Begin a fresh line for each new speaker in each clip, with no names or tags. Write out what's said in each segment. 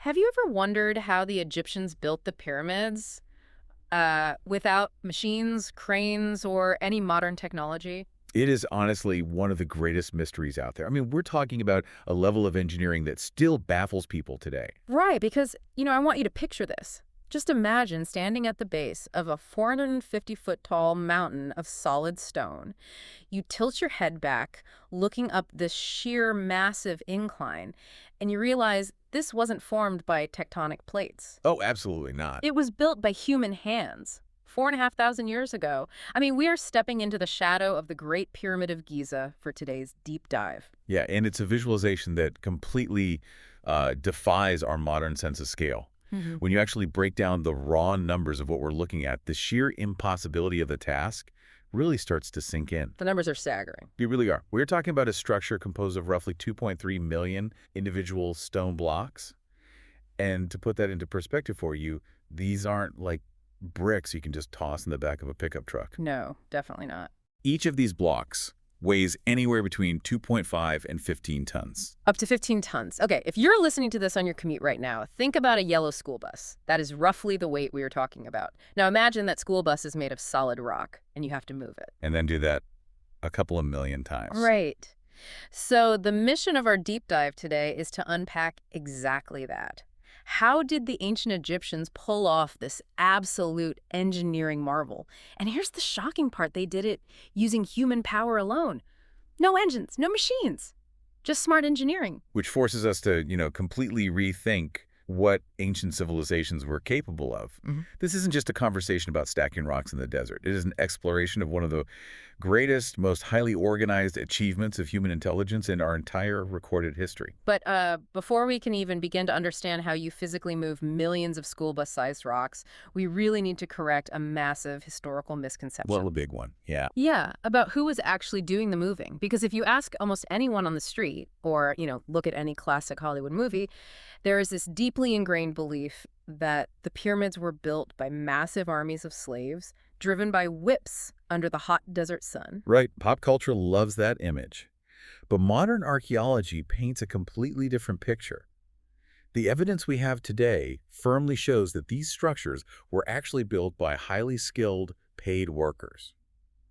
Have you ever wondered how the Egyptians built the pyramids without machines, cranes, or any modern technology?
It is honestly one of the greatest mysteries out there. I mean, we're talking about a level of engineering that still baffles people today.
Right, because, I want you to picture this. Just imagine standing at the base of a 450-foot tall mountain of solid stone. You tilt your head back, looking up this sheer, massive incline, and you realize this wasn't formed by tectonic plates.
Oh, absolutely not.
It was built by human hands 4,500 years ago. I mean, we are stepping into the shadow of the Great Pyramid of Giza for today's deep dive.
Yeah, and it's a visualization that completely defies our modern sense of scale.
Hmm.
When you actually break down the raw numbers of what we're looking at, the sheer impossibility of the task really starts to sink in.
The numbers are staggering.
They really are. We're talking about a structure composed of roughly 2.3 million individual stone blocks. And to put that into perspective for you, these aren't like bricks you can just toss in the back of a pickup truck.
No, definitely not.
Each of these blocks weighs anywhere between 2.5 and 15 tons.
Up to 15 tons. Okay, if you're listening to this on your commute right now, think about a yellow school bus. That is roughly the weight we were talking about. Now imagine that school bus is made of solid rock, and you have to move it.
And then do that a couple of million times.
Right. So the mission of our deep dive today is to unpack exactly that. How did the ancient Egyptians pull off this absolute engineering marvel? And here's the shocking part. They did it using human power alone. No engines, no machines, just smart engineering.
Which forces us to, completely rethink what ancient civilizations were capable of. This isn't just a conversation about stacking rocks in the desert. It is an exploration of one of the greatest, most highly organized achievements of human intelligence in our entire recorded history.
But before we can even begin to understand how you physically move millions of school bus-sized rocks, we really need to correct a massive historical misconception.
Well, a big one, yeah.
Yeah, about who was actually doing the moving. Because if you ask almost anyone on the street or, look at any classic Hollywood movie, there is this deeply ingrained belief that the pyramids were built by massive armies of slaves driven by whips under the hot desert sun.
Right, pop culture loves that image. But modern archaeology paints a completely different picture. The evidence we have today firmly shows that these structures were actually built by highly skilled, paid workers.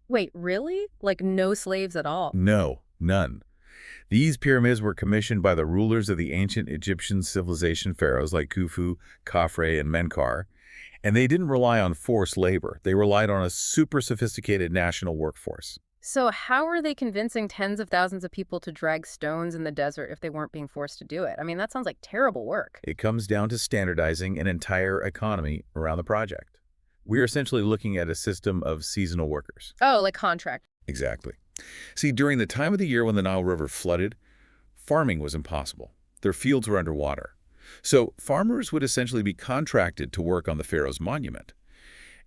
Wait, really? Like no slaves at all?
No, none. These pyramids were commissioned by the rulers of the ancient Egyptian civilization pharaohs like Khufu, Khafre, and Menkaure, and they didn't rely on forced labor. They relied on a super sophisticated national workforce.
So how are they convincing tens of thousands of people to drag stones in the desert if they weren't being forced to do it? I mean, that sounds like terrible work.
It comes down to standardizing an entire economy around the project. We're essentially looking at a system of seasonal workers.
Oh, like contract.
Exactly. See, during the time of the year when the Nile River flooded, farming was impossible. Their fields were underwater. So farmers would essentially be contracted to work on the pharaoh's monument.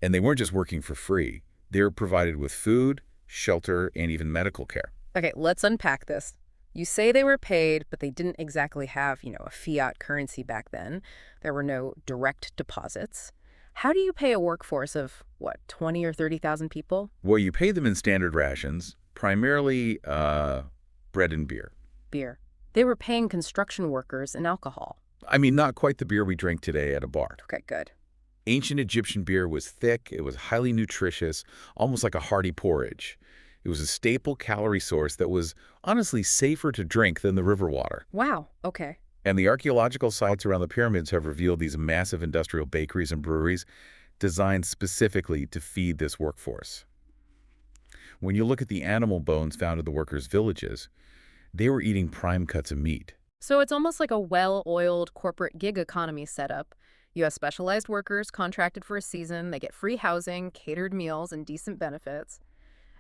And they weren't just working for free. They were provided with food, shelter, and even medical care.
Okay, let's unpack this. You say they were paid, but they didn't exactly have, a fiat currency back then. There were no direct deposits. How do you pay a workforce of, 20 or 30,000 people?
Well, you pay them in standard rations, primarily bread and beer.
Beer. They were paying construction workers in alcohol.
I mean, not quite the beer we drink today at a bar.
Okay, good.
Ancient Egyptian beer was thick, it was highly nutritious, almost like a hearty porridge. It was a staple calorie source that was honestly safer to drink than the river water.
Wow, okay.
And the archaeological sites around the pyramids have revealed these massive industrial bakeries and breweries designed specifically to feed this workforce. When you look at the animal bones found in the workers' villages, they were eating prime cuts of meat.
So it's almost like a well-oiled corporate gig economy setup. You have specialized workers contracted for a season. They get free housing, catered meals, and decent benefits.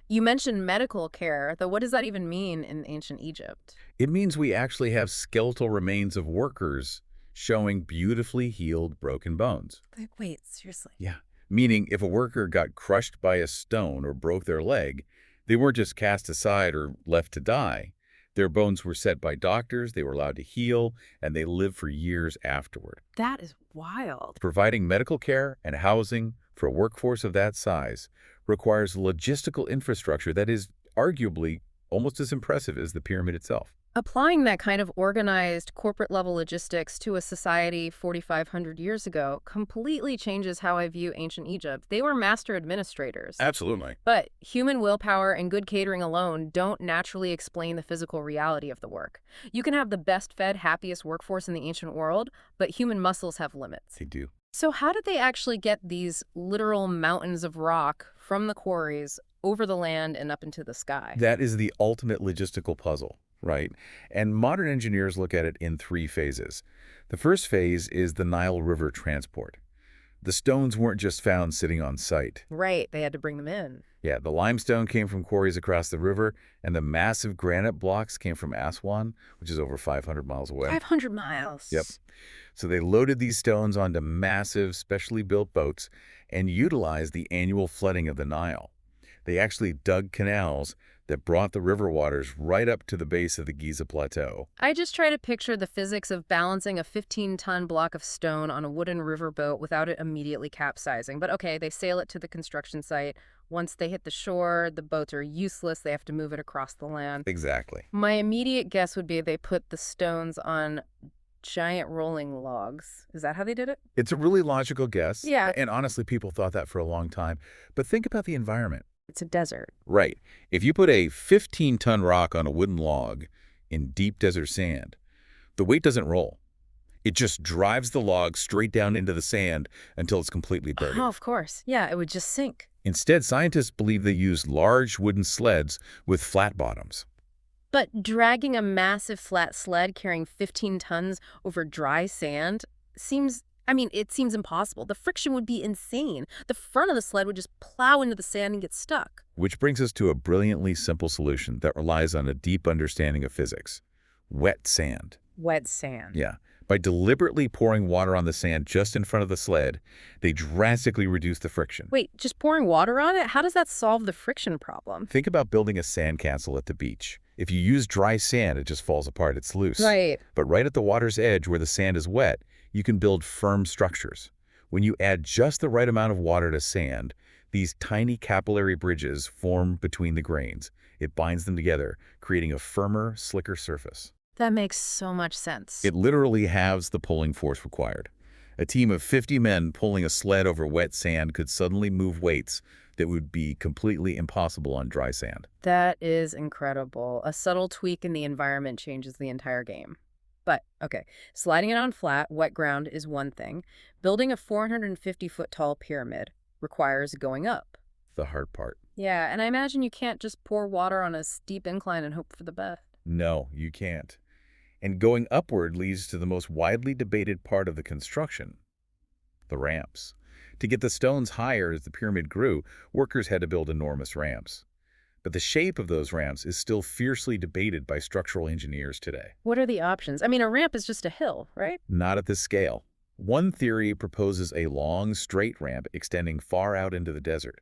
You mentioned medical care, though what does that even mean in ancient Egypt?
It means we actually have skeletal remains of workers showing beautifully healed broken bones.
Like, wait, seriously?
Yeah. Meaning if a worker got crushed by a stone or broke their leg, they weren't just cast aside or left to die. Their bones were set by doctors, they were allowed to heal, and they lived for years afterward.
That is wild.
Providing medical care and housing for a workforce of that size requires logistical infrastructure that is arguably almost as impressive as the pyramid itself.
Applying that kind of organized corporate-level logistics to a society 4,500 years ago completely changes how I view ancient Egypt. They were master administrators.
Absolutely.
But human willpower and good catering alone don't naturally explain the physical reality of the work. You can have the best-fed, happiest workforce in the ancient world, but human muscles have limits.
They do.
So how did they actually get these literal mountains of rock from the quarries over the land and up into the sky?
That is the ultimate logistical puzzle, right? And modern engineers look at it in three phases. The first phase is the Nile River transport. The stones weren't just found sitting on site.
Right, they had to bring them in.
Yeah, the limestone came from quarries across the river, and the massive granite blocks came from Aswan, which is over 500 miles away.
500 miles.
Yep. So they loaded these stones onto massive, specially built boats and utilized the annual flooding of the Nile. They actually dug canals that brought the river waters right up to the base of the Giza Plateau.
I just try to picture the physics of balancing a 15-ton block of stone on a wooden riverboat without it immediately capsizing. But okay, they sail it to the construction site. Once they hit the shore, the boats are useless. They have to move it across the land.
Exactly.
My immediate guess would be they put the stones on giant rolling logs. Is that how they did it?
It's a really logical guess.
Yeah.
And honestly, people thought that for a long time. But think about the environment.
It's a desert.
Right. If you put a 15-ton rock on a wooden log in deep desert sand, the weight doesn't roll. It just drives the log straight down into the sand until it's completely buried.
Oh, of course. Yeah, it would just sink.
Instead, scientists believe they used large wooden sleds with flat bottoms.
But dragging a massive flat sled carrying 15 tons over dry sand seems impossible. The friction would be insane. The front of the sled would just plow into the sand and get stuck.
Which brings us to a brilliantly simple solution that relies on a deep understanding of physics. Wet sand.
Wet sand.
Yeah. By deliberately pouring water on the sand just in front of the sled, they drastically reduce the friction.
Wait, just pouring water on it? How does that solve the friction problem?
Think about building a sandcastle at the beach. If you use dry sand, it just falls apart. It's loose.
Right.
But right at the water's edge where the sand is wet, you can build firm structures. When you add just the right amount of water to sand, these tiny capillary bridges form between the grains. It binds them together, creating a firmer, slicker surface.
That makes so much sense.
It literally halves the pulling force required. A team of 50 men pulling a sled over wet sand could suddenly move weights that would be completely impossible on dry sand.
That is incredible. A subtle tweak in the environment changes the entire game. But, okay, sliding it on flat, wet ground is one thing. Building a 450-foot-tall pyramid requires going up.
The hard part.
Yeah, and I imagine you can't just pour water on a steep incline and hope for the best.
No, you can't. And going upward leads to the most widely debated part of the construction, the ramps. To get the stones higher as the pyramid grew, workers had to build enormous ramps. But the shape of those ramps is still fiercely debated by structural engineers today.
What are the options? I mean, a ramp is just a hill, right?
Not at this scale. One theory proposes a long, straight ramp extending far out into the desert.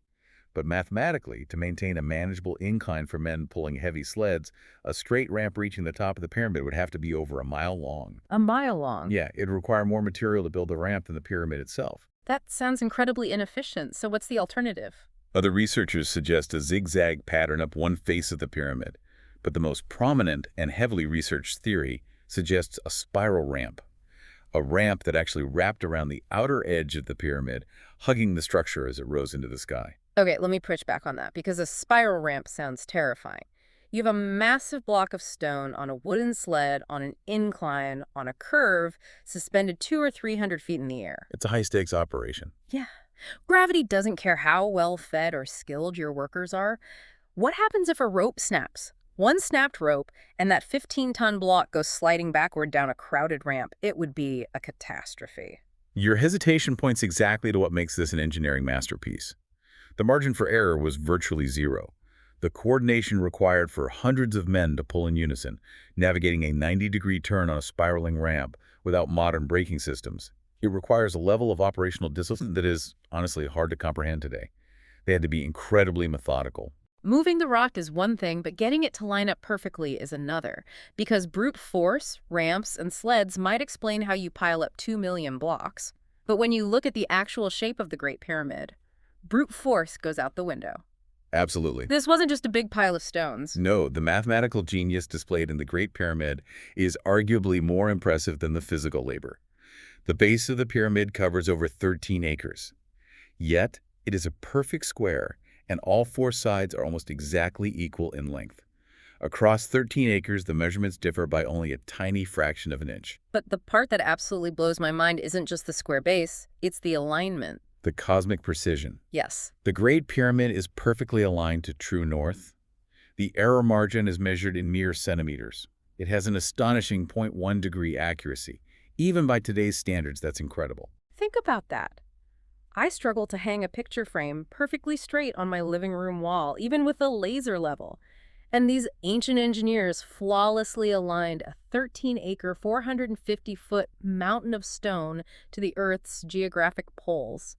But mathematically, to maintain a manageable incline for men pulling heavy sleds, a straight ramp reaching the top of the pyramid would have to be over a mile long.
A mile long?
Yeah, it'd require more material to build the ramp than the pyramid itself.
That sounds incredibly inefficient. So what's the alternative?
Other researchers suggest a zigzag pattern up one face of the pyramid, but the most prominent and heavily researched theory suggests a spiral ramp. A ramp that actually wrapped around the outer edge of the pyramid, hugging the structure as it rose into the sky.
Okay, let me push back on that, because a spiral ramp sounds terrifying. You have a massive block of stone on a wooden sled, on an incline, on a curve, suspended 200 or 300 feet in the air.
It's a high-stakes operation.
Yeah. Gravity doesn't care how well-fed or skilled your workers are. What happens if a rope snaps? One snapped rope, and that 15-ton block goes sliding backward down a crowded ramp. It would be a catastrophe.
Your hesitation points exactly to what makes this an engineering masterpiece. The margin for error was virtually zero. The coordination required for hundreds of men to pull in unison, navigating a 90-degree turn on a spiraling ramp without modern braking systems. It requires a level of operational discipline that is, honestly, hard to comprehend today. They had to be incredibly methodical.
Moving the rock is one thing, but getting it to line up perfectly is another. Because brute force, ramps, and sleds might explain how you pile up 2 million blocks. But when you look at the actual shape of the Great Pyramid, brute force goes out the window.
Absolutely.
This wasn't just a big pile of stones.
No, the mathematical genius displayed in the Great Pyramid is arguably more impressive than the physical labor. The base of the pyramid covers over 13 acres. Yet, it is a perfect square, and all four sides are almost exactly equal in length. Across 13 acres, the measurements differ by only a tiny fraction of an inch.
But the part that absolutely blows my mind isn't just the square base, it's the alignment.
The cosmic precision.
Yes.
The Great Pyramid is perfectly aligned to true north. The error margin is measured in mere centimeters. It has an astonishing 0.1 degree accuracy. Even by today's standards, that's incredible.
Think about that. I struggle to hang a picture frame perfectly straight on my living room wall, even with a laser level. And these ancient engineers flawlessly aligned a 13-acre, 450-foot mountain of stone to the Earth's geographic poles.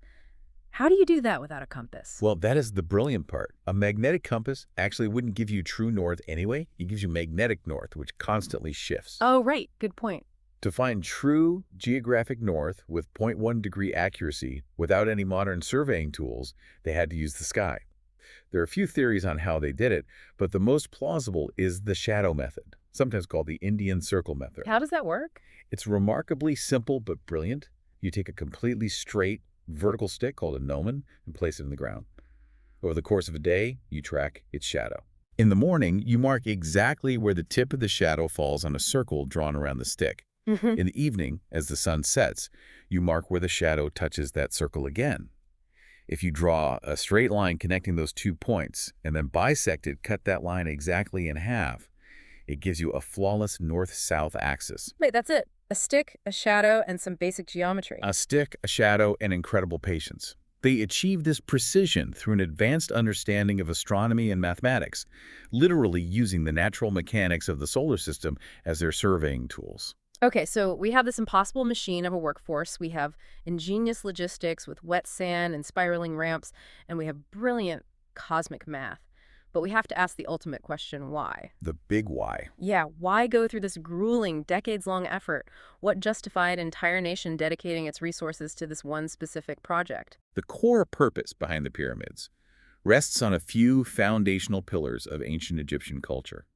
How do you do that without a compass?
Well, that is the brilliant part. A magnetic compass actually wouldn't give you true north anyway. It gives you magnetic north, which constantly shifts.
Oh, right. Good point.
To find true geographic north with 0.1 degree accuracy without any modern surveying tools, they had to use the sky. There are a few theories on how they did it, but the most plausible is the shadow method, sometimes called the Indian circle method.
How does that work?
It's remarkably simple but brilliant. You take a completely straight vertical stick called a gnomon and place it in the ground. Over the course of a day, you track its shadow. In the morning, you mark exactly where the tip of the shadow falls on a circle drawn around the stick. In the evening, as the sun sets, you mark where the shadow touches that circle again. If you draw a straight line connecting those 2 points and then bisect it, cut that line exactly in half, it gives you a flawless north-south axis.
Wait, that's it. A stick, a shadow, and some basic geometry.
A stick, a shadow, and incredible patience. They achieved this precision through an advanced understanding of astronomy and mathematics, literally using the natural mechanics of the solar system as their surveying tools.
Okay, so we have this impossible machine of a workforce. We have ingenious logistics with wet sand and spiraling ramps, and we have brilliant cosmic math. But we have to ask the ultimate question, why?
The big why.
Yeah, why go through this grueling, decades-long effort? What justified an entire nation dedicating its resources to this one specific project?
The core purpose behind the pyramids rests on a few foundational pillars of ancient Egyptian culture.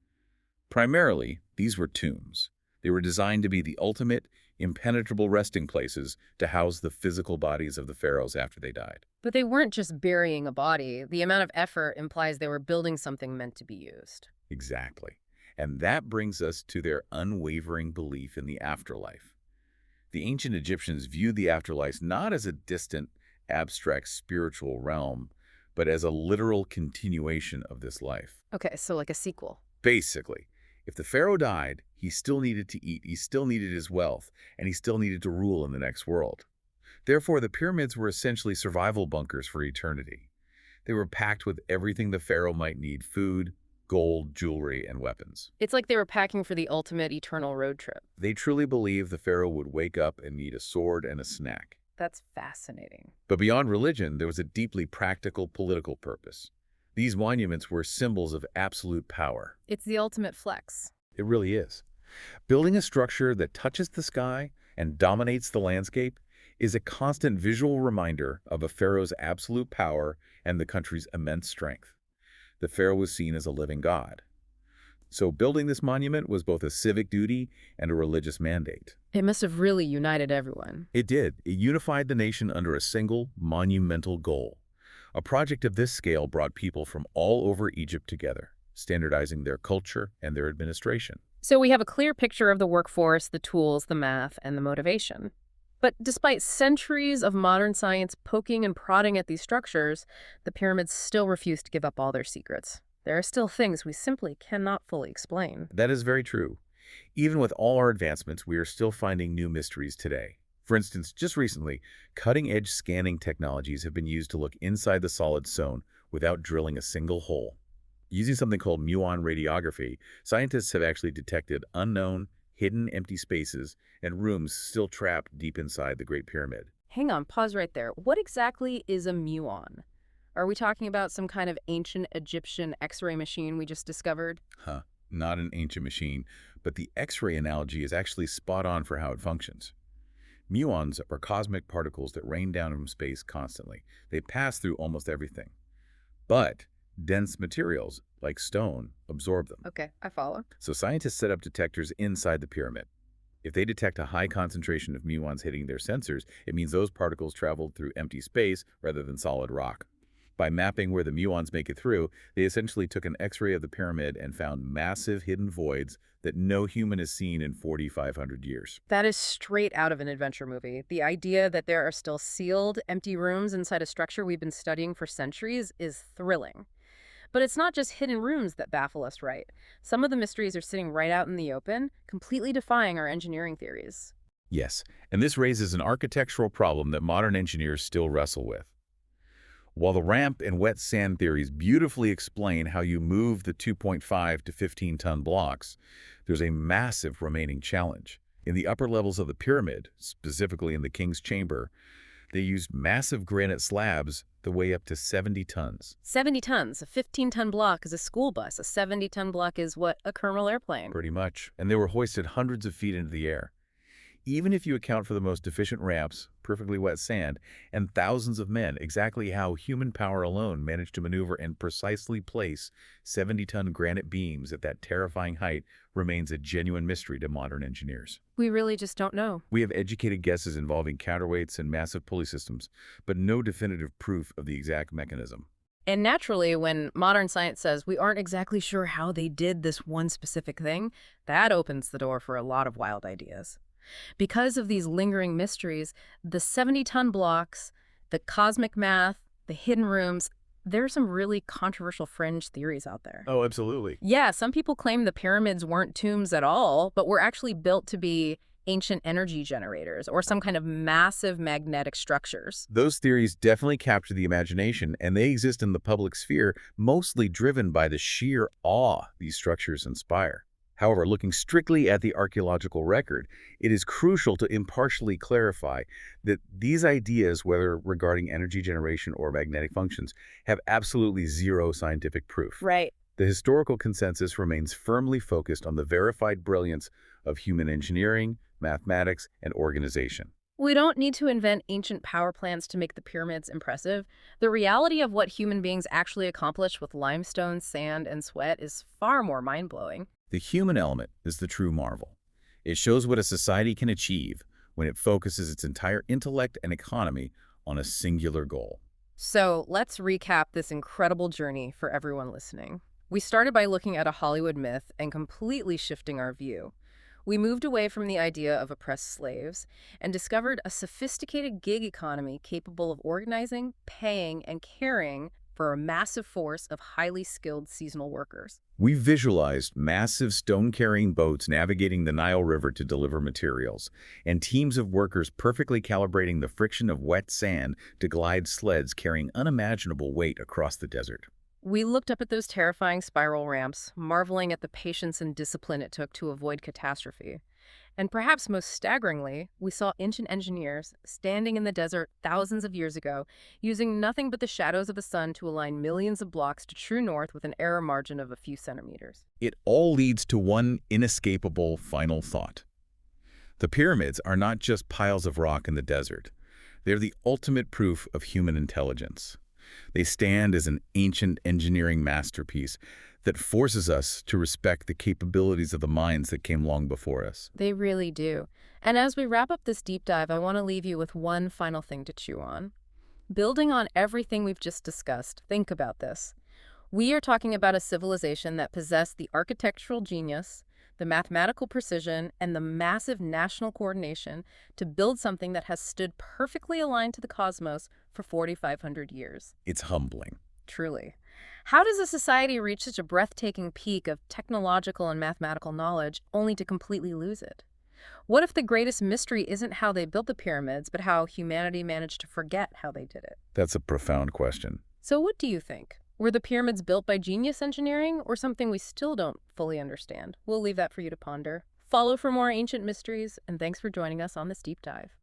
Primarily, these were tombs. They were designed to be the ultimate, impenetrable resting places to house the physical bodies of the pharaohs after they died.
But they weren't just burying a body. The amount of effort implies they were building something meant to be used.
Exactly. And that brings us to their unwavering belief in the afterlife. The ancient Egyptians viewed the afterlife not as a distant, abstract spiritual realm, but as a literal continuation of this life.
Okay, so like a sequel.
Basically, if the pharaoh died, he still needed to eat, he still needed his wealth, and he still needed to rule in the next world. Therefore, the pyramids were essentially survival bunkers for eternity. They were packed with everything the pharaoh might need: food, gold, jewelry, and weapons.
It's like they were packing for the ultimate eternal road trip.
They truly believed the pharaoh would wake up and need a sword and a snack.
That's fascinating.
But beyond religion, there was a deeply practical political purpose. These monuments were symbols of absolute power.
It's the ultimate flex.
It really is. Building a structure that touches the sky and dominates the landscape is a constant visual reminder of a pharaoh's absolute power and the country's immense strength. The pharaoh was seen as a living god. So building this monument was both a civic duty and a religious mandate.
It must have really united everyone.
It did. It unified the nation under a single, monumental goal. A project of this scale brought people from all over Egypt together, standardizing their culture and their administration.
So we have a clear picture of the workforce, the tools, the math, and the motivation. But despite centuries of modern science poking and prodding at these structures, the pyramids still refuse to give up all their secrets. There are still things we simply cannot fully explain.
That is very true. Even with all our advancements, we are still finding new mysteries today. For instance, just recently, cutting-edge scanning technologies have been used to look inside the solid stone without drilling a single hole. Using something called muon radiography, scientists have actually detected unknown, hidden empty spaces and rooms still trapped deep inside the Great Pyramid.
Hang on, pause right there. What exactly is a muon? Are we talking about some kind of ancient Egyptian X-ray machine we just discovered?
Not an ancient machine, but the X-ray analogy is actually spot on for how it functions. Muons are cosmic particles that rain down from space constantly. They pass through almost everything. But Dense materials, like stone, absorb them.
Okay, I follow.
So scientists set up detectors inside the pyramid. If they detect a high concentration of muons hitting their sensors, it means those particles traveled through empty space rather than solid rock. By mapping where the muons make it through, they essentially took an X-ray of the pyramid and found massive hidden voids that no human has seen in 4,500 years.
That is straight out of an adventure movie. The idea that there are still sealed, empty rooms inside a structure we've been studying for centuries is thrilling. But it's not just hidden rooms that baffle us, right? Some of the mysteries are sitting right out in the open, completely defying our engineering theories.
Yes, and this raises an architectural problem that modern engineers still wrestle with. While the ramp and wet sand theories beautifully explain how you move the 2.5 to 15-ton blocks, there's a massive remaining challenge. In the upper levels of the pyramid, specifically in the king's chamber, they used massive granite slabs that weigh up to 70 tons.
70 tons. A 15-ton block is a school bus. A 70-ton block is what? A Colonel airplane.
Pretty much. And they were hoisted hundreds of feet into the air. Even if you account for the most efficient ramps, perfectly wet sand, and thousands of men, exactly how human power alone managed to maneuver and precisely place 70-ton granite beams at that terrifying height remains a genuine mystery to modern engineers.
We really just don't know.
We have educated guesses involving counterweights and massive pulley systems, but no definitive proof of the exact mechanism.
And naturally, when modern science says we aren't exactly sure how they did this one specific thing, that opens the door for a lot of wild ideas. Because of these lingering mysteries, the 70-ton blocks, the cosmic math, the hidden rooms, there are some really controversial fringe theories out there.
Oh, absolutely.
Yeah, some people claim the pyramids weren't tombs at all, but were actually built to be ancient energy generators or some kind of massive magnetic structures.
Those theories definitely capture the imagination, and they exist in the public sphere, mostly driven by the sheer awe these structures inspire. However, looking strictly at the archaeological record, it is crucial to impartially clarify that these ideas, whether regarding energy generation or magnetic functions, have absolutely zero scientific proof.
Right.
The historical consensus remains firmly focused on the verified brilliance of human engineering, mathematics, and organization.
We don't need to invent ancient power plants to make the pyramids impressive. The reality of what human beings actually accomplished with limestone, sand, and sweat is far more mind-blowing.
The human element is the true marvel. It shows what a society can achieve when it focuses its entire intellect and economy on a singular goal.
So let's recap this incredible journey for everyone listening. We started by looking at a Hollywood myth and completely shifting our view. We moved away from the idea of oppressed slaves and discovered a sophisticated gig economy capable of organizing, paying, and caring for a massive force of highly skilled seasonal workers.
We visualized massive stone-carrying boats navigating the Nile River to deliver materials, and teams of workers perfectly calibrating the friction of wet sand to glide sleds carrying unimaginable weight across the desert.
We looked up at those terrifying spiral ramps, marveling at the patience and discipline it took to avoid catastrophe. And perhaps most staggeringly, we saw ancient engineers standing in the desert thousands of years ago, using nothing but the shadows of the sun to align millions of blocks to true north with an error margin of a few centimeters.
It all leads to one inescapable final thought. The pyramids are not just piles of rock in the desert. They're the ultimate proof of human intelligence. They stand as an ancient engineering masterpiece that forces us to respect the capabilities of the minds that came long before us.
They really do. And as we wrap up this deep dive, I want to leave you with one final thing to chew on. Building on everything we've just discussed, think about this. We are talking about a civilization that possessed the architectural genius, the mathematical precision, and the massive national coordination to build something that has stood perfectly aligned to the cosmos for 4,500 years.
It's humbling.
Truly. How does a society reach such a breathtaking peak of technological and mathematical knowledge only to completely lose it? What if the greatest mystery isn't how they built the pyramids, but how humanity managed to forget how they did it?
That's a profound question.
So what do you think? Were the pyramids built by genius engineering or something we still don't fully understand? We'll leave that for you to ponder. Follow for more ancient mysteries, and thanks for joining us on this deep dive.